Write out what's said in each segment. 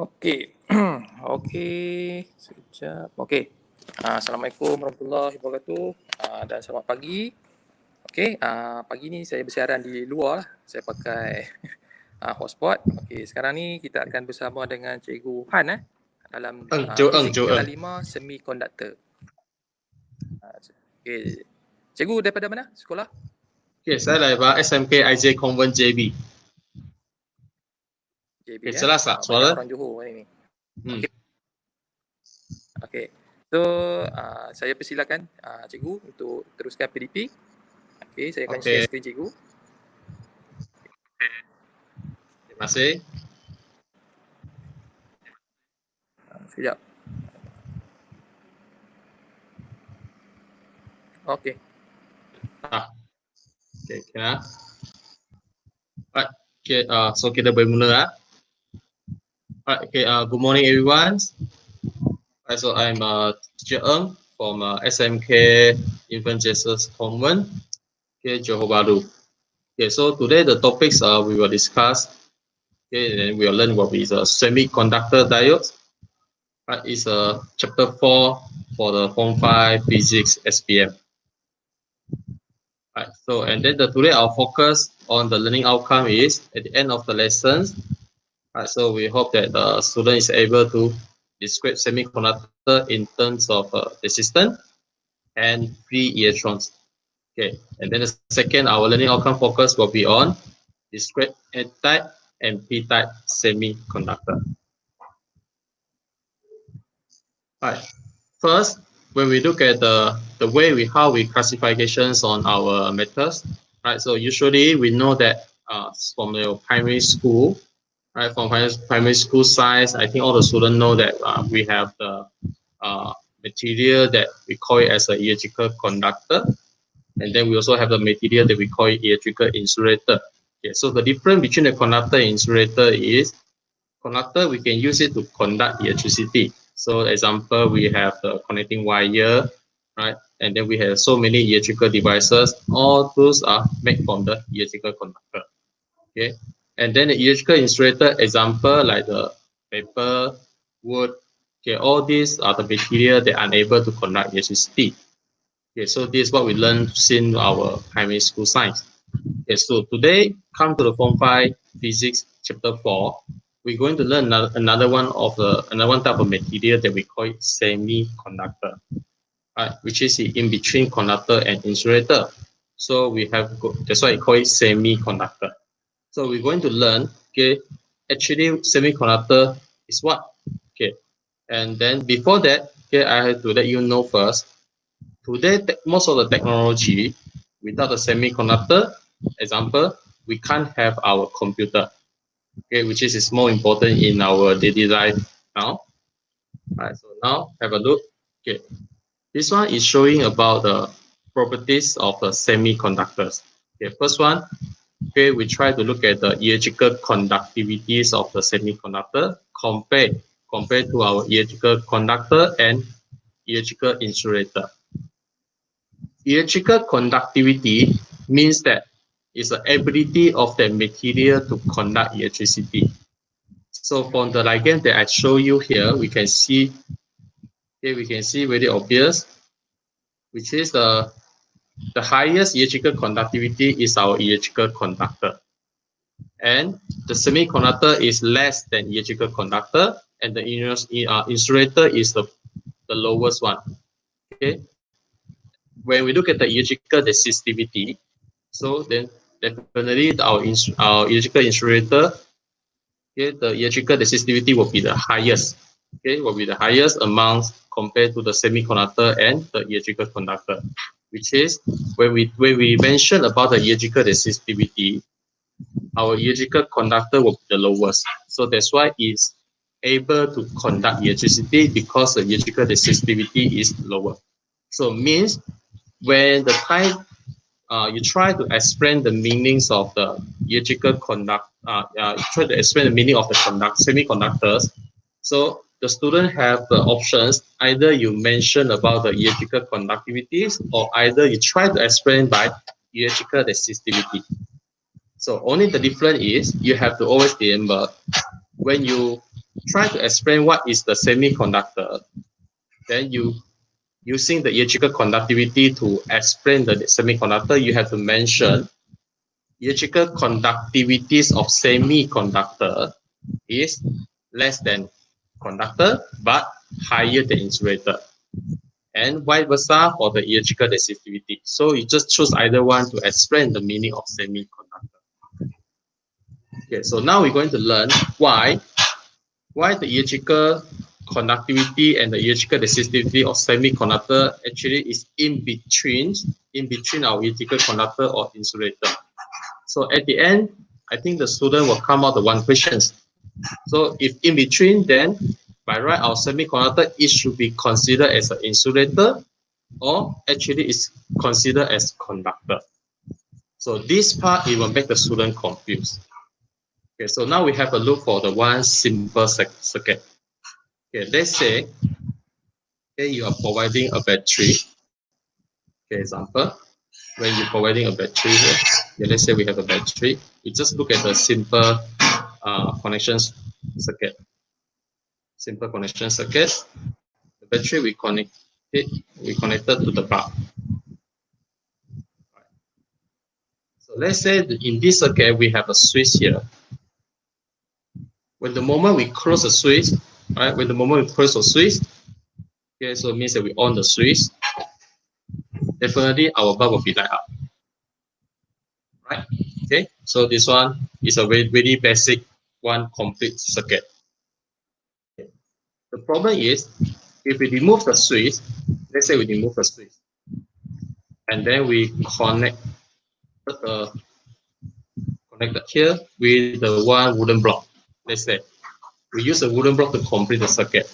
Okey. Okey, sekejap. Okey. Assalamualaikum warahmatullahi wabarakatuh, dan selamat pagi. Okey, pagi ni saya bersiaran di luar lah. Saya pakai hotspot. Okey, sekarang ni kita akan bersama dengan Cikgu Han dalam Fizik Tingkatan 5 Semiconductor. Okey. Cikgu daripada mana sekolah? Okey, saya daripada SMK IJ Convent JB. JB jelas tak banyak suara? orang Johor hari ni. Okey. Okey. So, saya persilakan Cikgu untuk teruskan PDP. Okey, saya akan share skrin Cikgu. Terima kasih. Sekejap. Okey. Okey, kena. Alright, okay, so kita boleh mula. Alright, okay, good morning everyone. Alright, so I'm Cikgu Ng from SMK Infant Jesus Convent, okay, Johor Bahru. Okay, so today the topics we will discuss, okay, and we will learn what is a semiconductor diodes. Right, it's chapter 4 for the Form 5 Physics SPM. Right, so and then today our focus on the learning outcome is at the end of the lessons. Right, so we hope that the student is able to describe semiconductor in terms of resistance and free electrons. Okay, and then the second, our learning outcome focus will be on discrete N-type and P-type semiconductor. Right. First, when we look at the way how we classifications on our methods, right? So usually we know that from the primary school, right? From primary school science, I think all the students know that we have the material that we call it as an electrical conductor, and then we also have the material that we call it electrical insulator. Okay, so the difference between the conductor and insulator is conductor we can use it to conduct electricity. So example, we have the connecting wire, right? And then we have so many electrical devices. All those are made from the electrical conductor. Okay. And then the electrical insulator example like the paper, wood. Okay, all these are the material that are unable to conduct electricity. Okay, so this is what we learned since our primary school science. Okay, so today come to the Form 5 Physics chapter 4. We're going to learn another one type of material that we call it semiconductor, right? Which is in between conductor and insulator. So we have that's why I call it semiconductor. So we're going to learn, okay, actually semiconductor is what? Okay, and then before that, okay, I have to let you know first. Today, most of the technology without the semiconductor, example, we can't have our computer. Okay, which is more important in our daily life now. Alright, so now have a look. Okay, this one is showing about the properties of the semiconductors. Okay, first one, okay, we try to look at the electrical conductivities of the semiconductor compared to our electrical conductor and electrical insulator. Electrical conductivity means that it's the ability of the material to conduct electricity. So from the diagram that I show you here, we can see, okay, we can see very obvious, which is the highest electrical conductivity is our electrical conductor. And the semiconductor is less than electrical conductor, and the insulator is the lowest one. Okay. When we look at the electrical resistivity, so then definitely our electrical insulator, okay, the electrical resistivity will be the highest. Okay, will be the highest amount compared to the semiconductor and the electrical conductor. Which is when we mention about the electrical resistivity, our electrical conductor will be the lowest. So that's why it's able to conduct electricity because the electrical resistivity is lower. So means when the time you try to explain the meanings of the electrical try to explain the meaning of the semiconductors. So the student have the options. Either you mention about the electrical conductivities, or either you try to explain by electrical resistivity. So only the difference is you have to always remember when you try to explain what is the semiconductor, then using the electrical conductivity to explain the semiconductor, you have to mention electrical conductivities of semiconductor is less than conductor but higher than insulator, and vice versa for the electrical resistivity. So you just choose either one to explain the meaning of semiconductor. Okay, so now we're going to learn why the electrical conductivity and the electrical resistivity of semiconductor actually is in between our electrical conductor or insulator. So at the end, I think the student will come out with one question. So if in between, then by right our semiconductor, it should be considered as an insulator or actually is considered as conductor. So this part, it will make the student confused. Okay, so now we have a look for the one simple circuit. Okay, let's say you are providing a battery. Okay, example, when you're providing a battery here, okay, let's say we have a battery. We just look at the simple connection circuit. Simple connection circuit. The battery we connected to the bulb. So let's say in this circuit we have a switch here. When the moment we close the switch, right? When the moment we close the switch, okay, so it means that we on the switch. Definitely our bulb will be light up, right? Okay, so this one is a very, very basic one complete circuit. Okay. The problem is if we remove the switch, let's say we remove the switch, and then we connect connected here with the one wooden block. Let's say we use a wooden block to complete the circuit,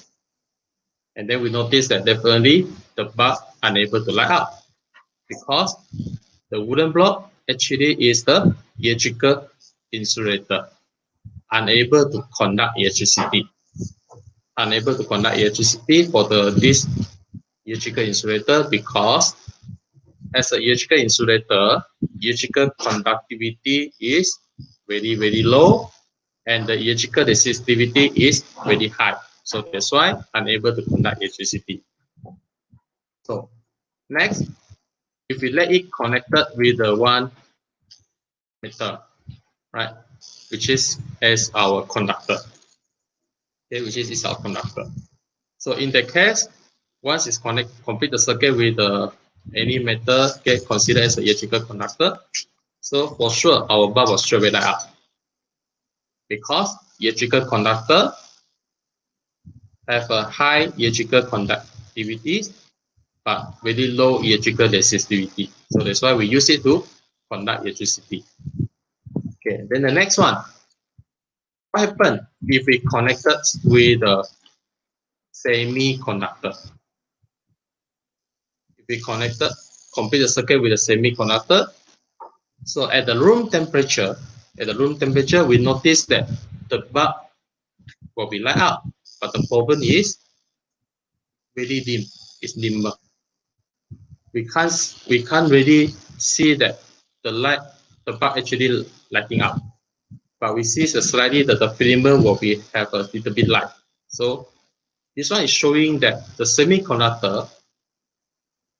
and then we notice that definitely the bulb unable to light up because the wooden block actually is the electrical insulator, unable to conduct electricity. Unable to conduct electricity for this electrical insulator because as an electrical insulator, electrical conductivity is very, very low and the electrical resistivity is very high. So that's why unable to conduct electricity. So next, if we let it connected with the one metal, right, which is as our conductor, okay, which is our conductor. So in that case, once it's complete the circuit with any metal get considered as an electrical conductor. So for sure our bulb will straight away light up because electrical conductor have a high electrical conductivity but very low electrical resistivity. So that's why we use it to conduct electricity. Okay, then the next one. What happens if we connected with a semiconductor? If we complete the circuit with a semiconductor, so at the room temperature, we notice that the bulb will be light up, but the problem is very dim. It's dimmer. We can't really see that the bulb actually lighting up, but we see slightly that the filament will have a little bit light. So this one is showing that the semiconductor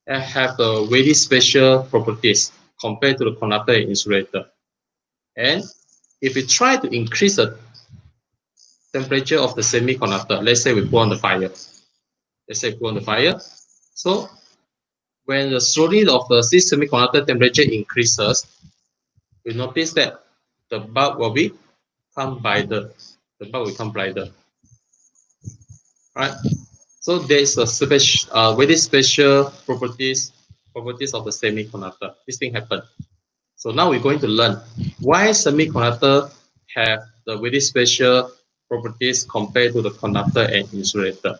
have a very special properties compared to the conductor and insulator. And if we try to increase the temperature of the semiconductor, let's say we put on the fire. So when the slowly of the semiconductor temperature increases, we notice that the bulb will become brighter. Right? So there is a very special properties of the semiconductor. This thing happened. So now we're going to learn why semiconductor have the very special properties compared to the conductor and insulator.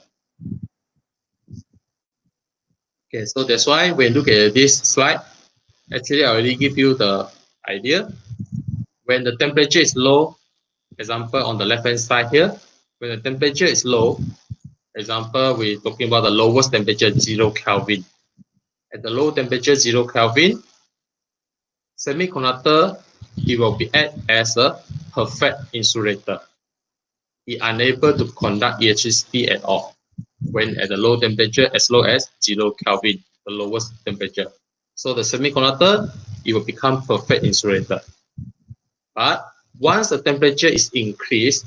Okay, so that's why when you look at this slide, actually I already give you the idea. When the temperature is low, example on the left hand side here, when the temperature is low, example we're talking about the lowest temperature 0 Kelvin. At the low temperature 0 Kelvin, semiconductor, it will be act as a perfect insulator. it unable to conduct electricity at all when at the low temperature as low as 0 Kelvin, the lowest temperature. So the semiconductor, it will become perfect insulator. But once the temperature is increased,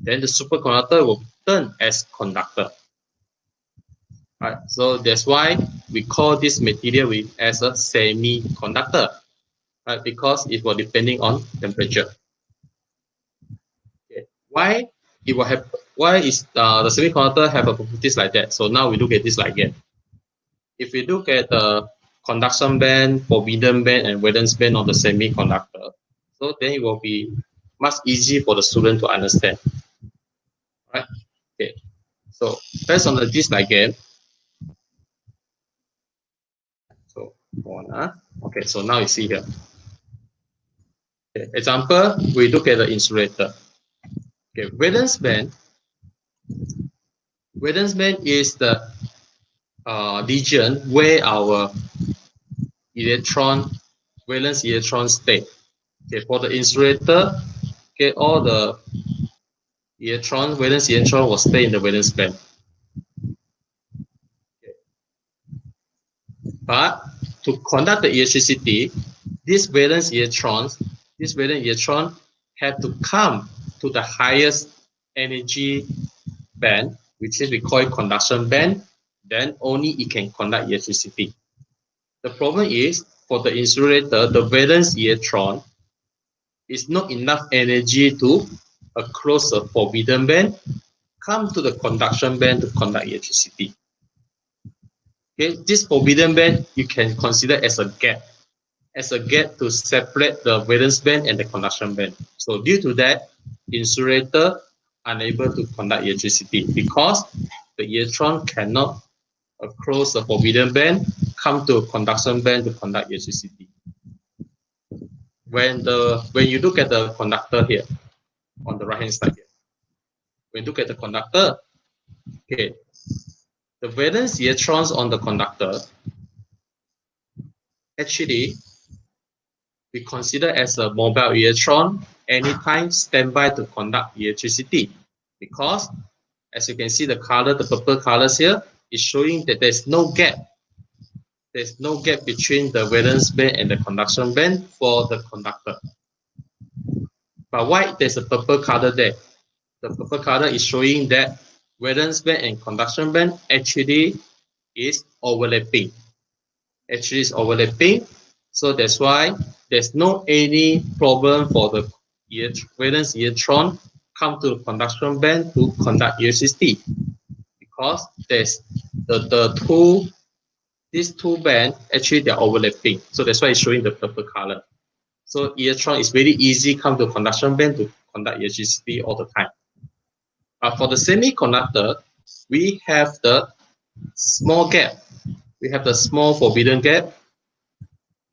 then the superconductor will turn as conductor. Right, so that's why we call this material as a semiconductor, right? Because it will depending on temperature. Okay. Why it will have? Why is the semiconductor have a properties like that? So now we look at this like again. If we look at the conduction band, forbidden band, and valence band of the semiconductor, so then it will be much easier for the student to understand. Right? Okay. So based on this diagram, so okay. So now you see here. Okay. Example, we look at the insulator. Okay, valence band. Valence band is the region where our valence electron stay. Okay, for the insulator, okay, all the valence electron will stay in the valence band. Okay. But to conduct the electricity, these valence electrons have to come to the highest energy band, which is we call it conduction band. Then only it can conduct electricity. The problem is for the insulator, the valence electron is not enough energy to across the forbidden band come to the conduction band to conduct electricity. Okay, this forbidden band you can consider as a gap to separate the valence band and the conduction band. So due to that, insulator unable to conduct electricity because the electron cannot across the forbidden band come to a conduction band to conduct electricity. When you look at the conductor here on the right hand side here, when you look at the conductor, okay, the valence electrons on the conductor actually we consider as a mobile electron anytime standby to conduct electricity, because as you can see the purple colors here is showing that there's no gap. There's no gap between the valence band and the conduction band for the conductor. But why there's a purple color there? The purple color is showing that valence band and conduction band actually is overlapping. So that's why there's no any problem for the valence electron come to the conduction band to conduct electricity, because there's these two bands actually they're overlapping. So that's why it's showing the purple color. So electron is very easy come to conduction band to conduct electricity all the time. But for the semiconductor, we have the small gap. We have the small forbidden gap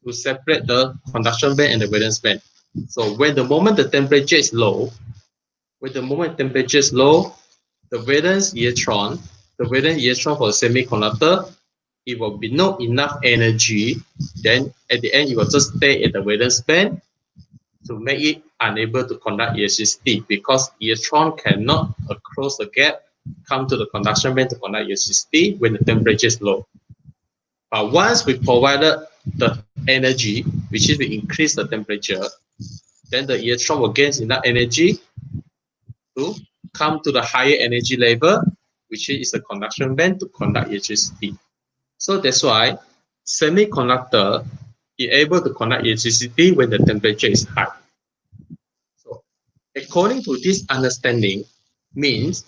to separate the conduction band and the valence band. So when the moment the temperature is low, the valence electron for the semiconductor, it will be not enough energy. Then at the end, it will just stay at the valence band to make it unable to conduct electricity, because electron cannot across the gap come to the conduction band to conduct electricity when the temperature is low. But once we provided the energy, which is we increase the temperature, then the electron will gain enough energy to come to the higher energy level, which is the conduction band to conduct electricity. So that's why semiconductor is able to conduct electricity when the temperature is high. So according to this understanding, means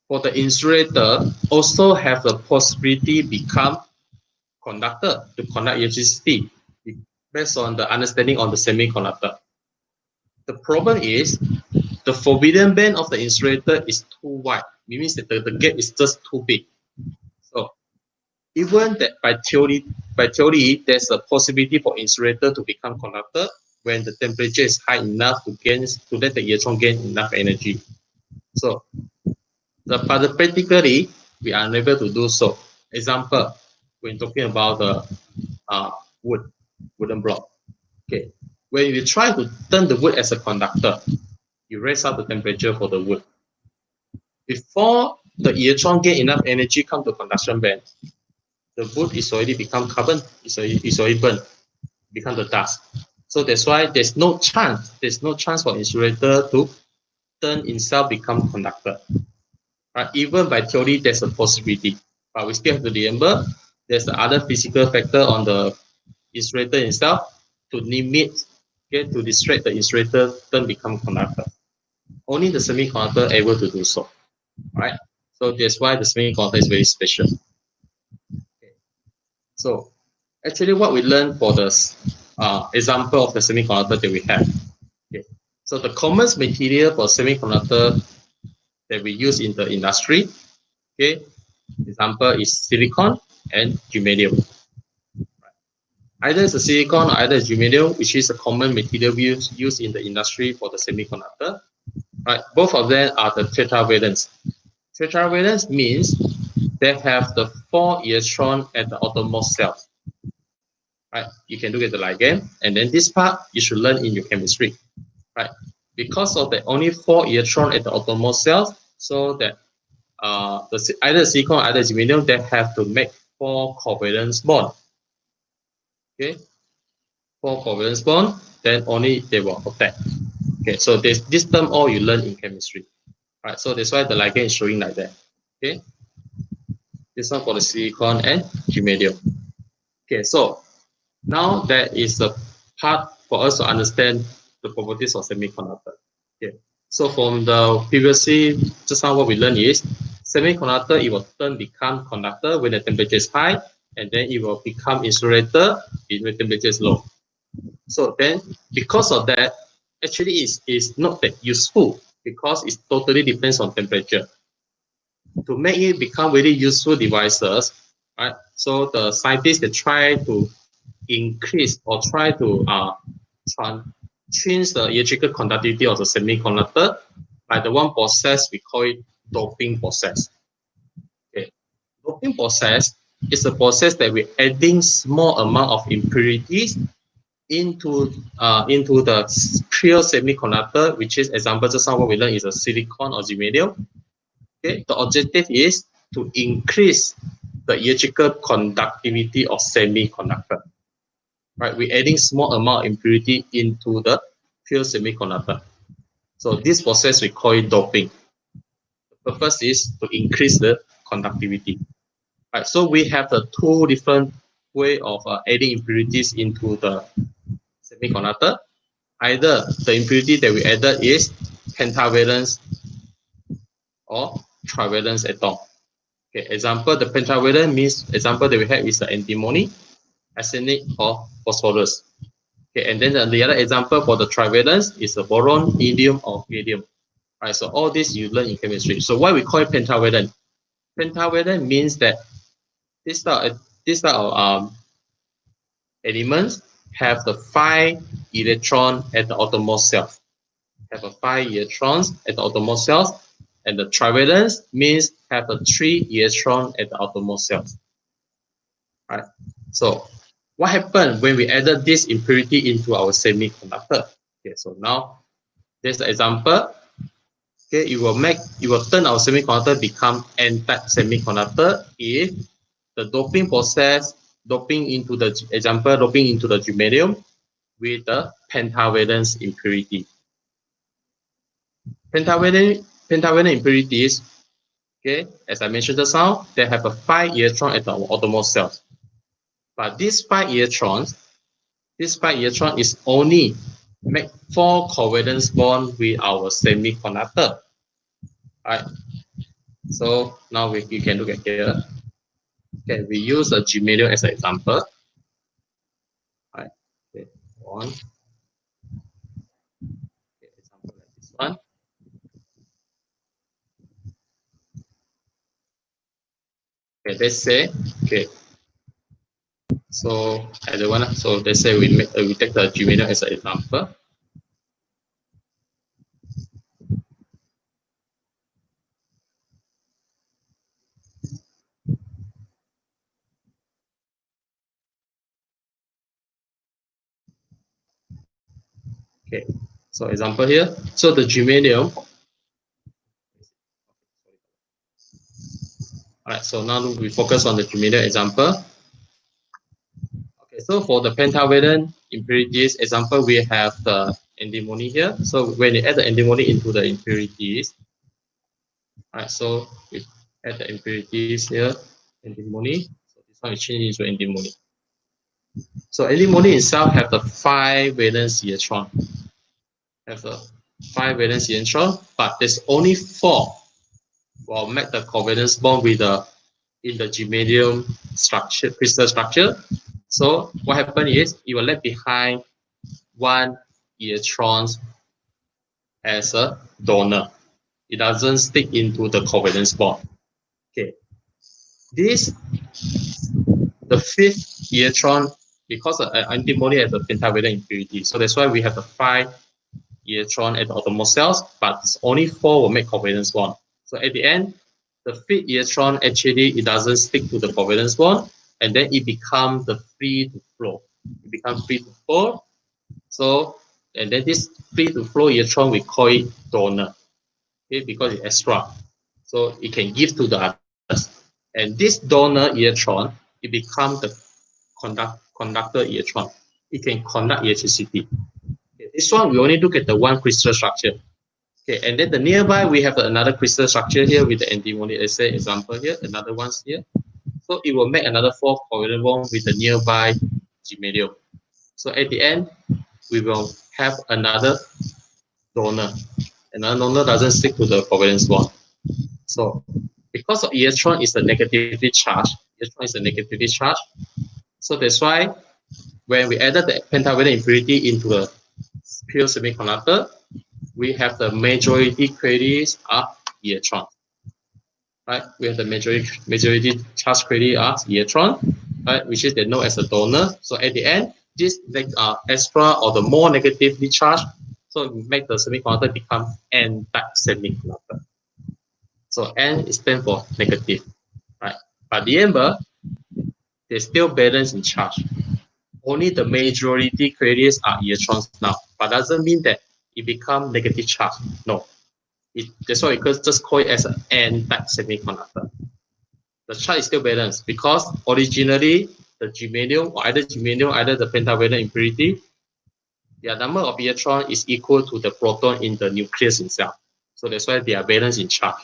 for the insulator also have the possibility become conductor to conduct electricity based on the understanding of the semiconductor. The problem is the forbidden band of the insulator is too wide. It means that the gap is just too big. So even that by theory, there's a possibility for insulator to become conductor when the temperature is high enough to let the electron gain enough energy. So, but practically we are unable to do so. Example, when talking about the wooden block. Okay, when you try to turn the wood as a conductor, you raise up the temperature for the wood. Before the electron get enough energy come to conduction band, the wood is already become carbon, it's already burned, become the dust. So that's why there's no chance for insulator to turn itself become conductor. Right? Even by theory, there's a possibility, but we still have to remember there's the other physical factor on the insulator itself to limit, okay, to distract the insulator turn become conductor. Only the semiconductor able to do so, right? So that's why the semiconductor is very special. Okay. So actually, what we learned for the example of the semiconductor that we have. Okay. So the common material for semiconductor that we use in the industry, okay, example is silicon and germanium. Either it's a silicon or either it's germanium, which is a common material used in the industry for the semiconductor. Right, both of them are the tetravalence. Tetravalence means they have the 4 electrons at the outermost cell. Right, you can look at the ligand, and then this part you should learn in your chemistry. Right, because of the only 4 electrons at the outermost cells, so that either silicon or either germanium, they have to make 4 covalent bond. Okay, 4 covalent bond, then only they will protect. Okay, so this term all you learn in chemistry. Right, so that's why the ligand is showing like that. Okay, this one for the silicon and germanium. Okay, so now that is the part for us to understand the properties of semiconductor. Okay, so from the previously, just now what we learned is semiconductor, it will become conductor when the temperature is high, and then it will become insulator when the temperature is low. So then, because of that, actually is not that useful because it totally depends on temperature. To make it become very useful devices, right? So the scientists, they try to increase or try to change the electrical conductivity of the semiconductor by the one process we call it doping process. Okay, doping process is a process that we're adding small amount of impurities into the pure semiconductor, which is example just now what we learned is a silicon or germanium. Okay, the objective is to increase the electrical conductivity of semiconductor. Right, we're adding small amount of impurity into the pure semiconductor. So this process we call it doping. The purpose is to increase the conductivity. Right, so we have the 2 different way of adding impurities into the semiconductor. Either the impurity that we added is pentavalence or trivalence atom. Okay, example, the pentavalent means example that we have is the antimony, arsenic, or phosphorus. Okay, and then the other example for the trivalence is the boron, indium, or gallium. Right, so all this you learn in chemistry. So why we call it pentavalent? Pentavalent means that this type of elements have the 5 electron at the outermost cell. Have a 5 electrons at the outermost cells, and the trivalence means have a 3 electron at the outermost cells. Right. So what happened when we added this impurity into our semiconductor? Okay, so now there's an example. Okay, it will turn our semiconductor become n-type semiconductor if the doping process, doping into the germanium with the pentavalence impurity. Pentavalent impurities, okay, as I mentioned just now, they have a 5 electron at the outermost cells. But these 5 electrons is only make 4 covalent bond with our semiconductor. Right. So now you can look at here. Okay, we use a germanium as an example. Right. Okay, one. Okay, example like this one. Okay, let's say, okay. So either one. So let's say we take the germanium as an example. Okay, So example here. So the germanium. Alright, so now we focus on the germanium example. Okay, so for the pentavalent impurities example, we have the antimony here. So when you add the antimony into the impurities, alright, so we add the impurities here, antimony. So this one we change into antimony. So antimony itself have the 5 valence electron. Have the 5 valence electron, but there's only 4 will make the covalence bond with the in the germanium structure, crystal structure. So what happens is it will leave behind 1 electron as a donor. It doesn't stick into the covalence bond. Okay. This the 5th electron, because antimony has a pentavalent impurity, so that's why we have the 5 electron at the outermost cells, but it's only 4 will make covalence bond. So at the end, the 5th electron actually it doesn't stick to the covalence bond, and then it becomes the free to flow. It becomes free to flow. So and then this free to flow electron we call it donor. Okay, because it's extra. So it can give to the others. And this donor electron, it becomes the conductor electron. It can conduct electricity. Okay, this one we only look at the 1 crystal structure. Okay, and then the nearby we have another crystal structure here with the antimony. Let's say example here, another one's here. So it will make another 4 covalent bond with the nearby germanium. So at the end, we will have another donor. Another donor doesn't stick to the covalence bond. So because of electron is a negatively charged, so that's why when we added the pentavalent impurity into a pure semiconductor, we have the majority credits are electron. Right? We have the majority charge credit are electron, right? Which is known as a donor. So at the end, this extra or the more negatively charged, so it make the semiconductor become N-type semiconductor. So N stands for negative, right? But remember, there's still balance in charge. Only the majority credits are electrons now, but doesn't mean that it become negative charge. No, that's why we just call it as an N-type semiconductor. The charge is still balanced because originally the germanium, either the pentavalent impurity, their number of electron is equal to the proton in the nucleus itself. So that's why they are balanced in charge.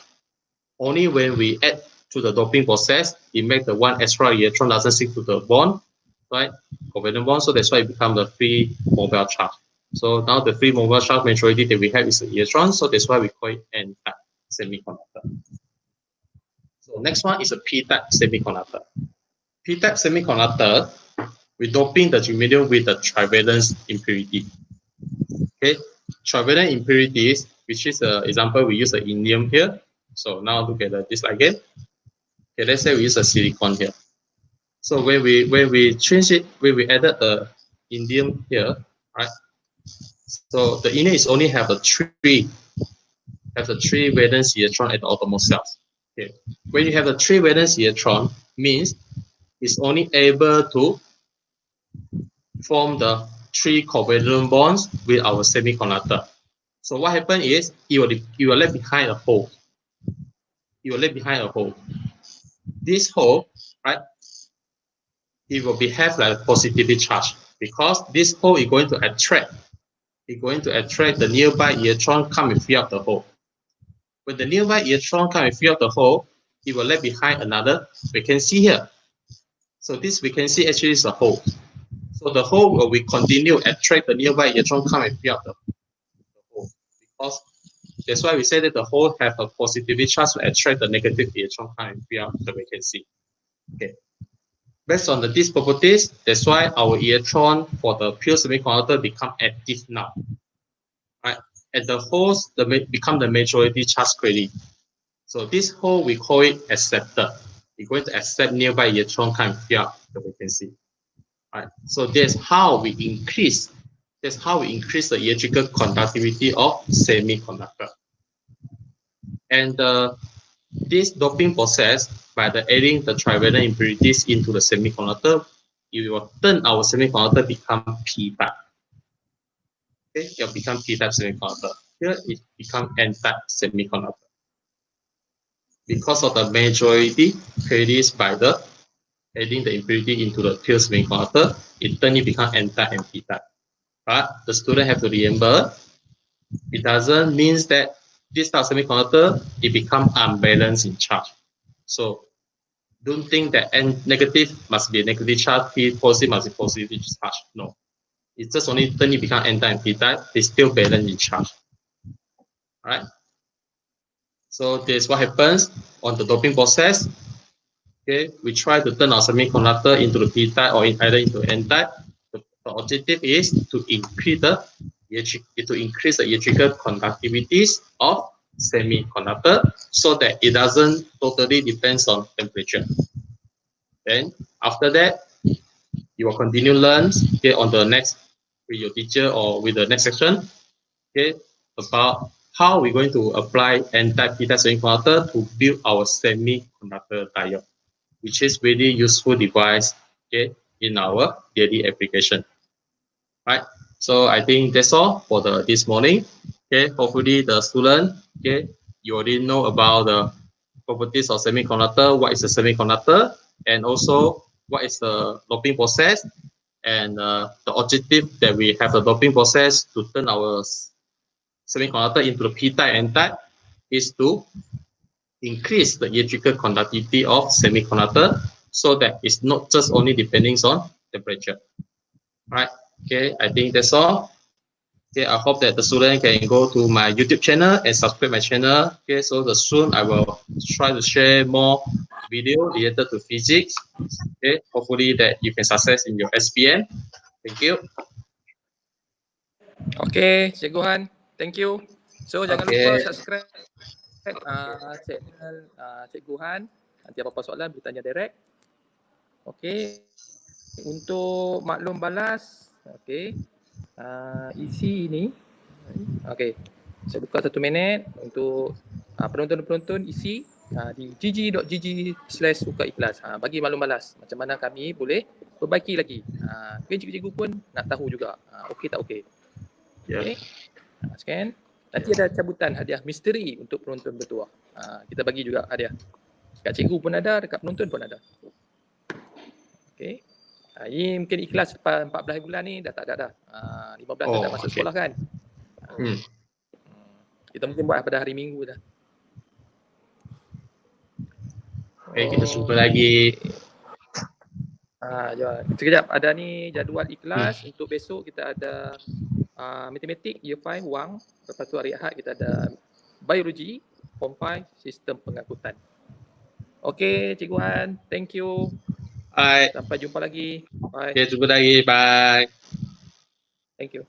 Only when we add to the doping process, it makes the 1 extra electron doesn't stick to the bond, right? Covalent bond. So that's why it becomes the free mobile charge. So now the free mobile charge majority that we have is the electron. So that's why we call it N-type semiconductor. So next one is a P-type semiconductor. P-type semiconductor, we doping the germanium with the trivalence impurity. Okay, trivalent impurities, which is an example, we use the indium here. So now look at this again. Okay, let's say we use a silicon here. So when we change it, when we added the indium here, right? So the indium is only have the 3 valence electron at the outermost cells. Okay, when you have the 3 valence electron, means it's only able to form the 3 covalent bonds with our semiconductor. So what happens is it will leave behind a hole. It will leave behind a hole. This hole, right? It will have like a positively charged because this hole is going to attract. It's going to attract the nearby electron come and fill up the hole. When the nearby electron come and fill up the hole, it will leave behind another vacancy here. So this vacancy actually is a hole. So the hole will continue attract the nearby electron come and fill up the hole. Because that's why we say that the hole have a positively charge to attract the negative electron come and fill up the vacancy. Okay. Based on these properties, that's why our electron for the pure semiconductor become active now. Right? And the holes become the majority charge credit. So this hole we call it acceptor. We're going to accept nearby electron come and fill up the vacancy. Right? So that's how we increase. That's how we increase the electrical conductivity of semiconductor. And this doping process, by adding the trivalent impurities into the semiconductor, it will turn our semiconductor become P-type. Okay, it become P-type semiconductor. Here it become N-type semiconductor. Because of the majority produced by the adding the impurity into the pure semiconductor, it turns it become N-type and P-type. But the student have to remember, it doesn't mean that this type of semiconductor, it become unbalanced in charge. So don't think that N negative must be a negative charge, P positive must be positive charge. No. It's just only turn it become N-type and P-type, it's still balanced in charge. Alright? So this is what happens on the doping process. Okay, we try to turn our semiconductor into the P-type or either into N-type. The objective is to increase the electrical conductivities of semiconductor so that it doesn't totally depends on temperature. Then after that, you will continue learn on the next with your teacher or with the next section. About how we're going to apply N-type P-type semiconductor to build our semiconductor diode, which is really useful device in our daily application. Right. So I think that's all for this morning. Hopefully the student you already know about the properties of semiconductor, what is a semiconductor, and also what is the doping process, and the objective that we have the doping process to turn our semiconductor into the P-type and N-type is to increase the electrical conductivity of semiconductor so that it's not just only depending on temperature. Right. Okay, I think that's all. Okay, I hope that the student can go to my YouTube channel and subscribe my channel. Okay, so soon I will try to share more video related to physics. Okay, hopefully that you can success in your SPM. Thank you. Okay, Cikgu Han, thank you. So jangan lupa Okay. subscribe channel Cikgu Han. Nanti apa-apa soalan boleh tanya direct. Okay, untuk maklum balas, okay, isi ini. Okay, saya buka 1 minit untuk penonton-penonton isi di gg.gg/uka-ikhlas. Bagi maklum balas macam mana kami boleh perbaiki lagi. Cikgu-cikgu pun nak tahu juga. Okey tak okey. Okay. Scan. Nanti ada cabutan hadiah misteri untuk penonton bertuah. Kita bagi juga hadiah. Dekat cikgu pun ada, dekat penonton pun ada. Okay. Ini mungkin ikhlas 14 bulan ni dah tak ada dah. 15 dah masuk sekolah kan. Kita mungkin buat pada hari Minggu dah. Kita jumpa lagi. Jom. Sekejap, ada ni jadual ikhlas untuk besok kita ada matematik year 5 Wang. Lepas tu hari Ahad kita ada biologi form 5 sistem pengangkutan. Okey, Cikgu Han, thank you. Bye. Sampai jumpa lagi. Bye. Okay, jumpa lagi. Bye. Thank you.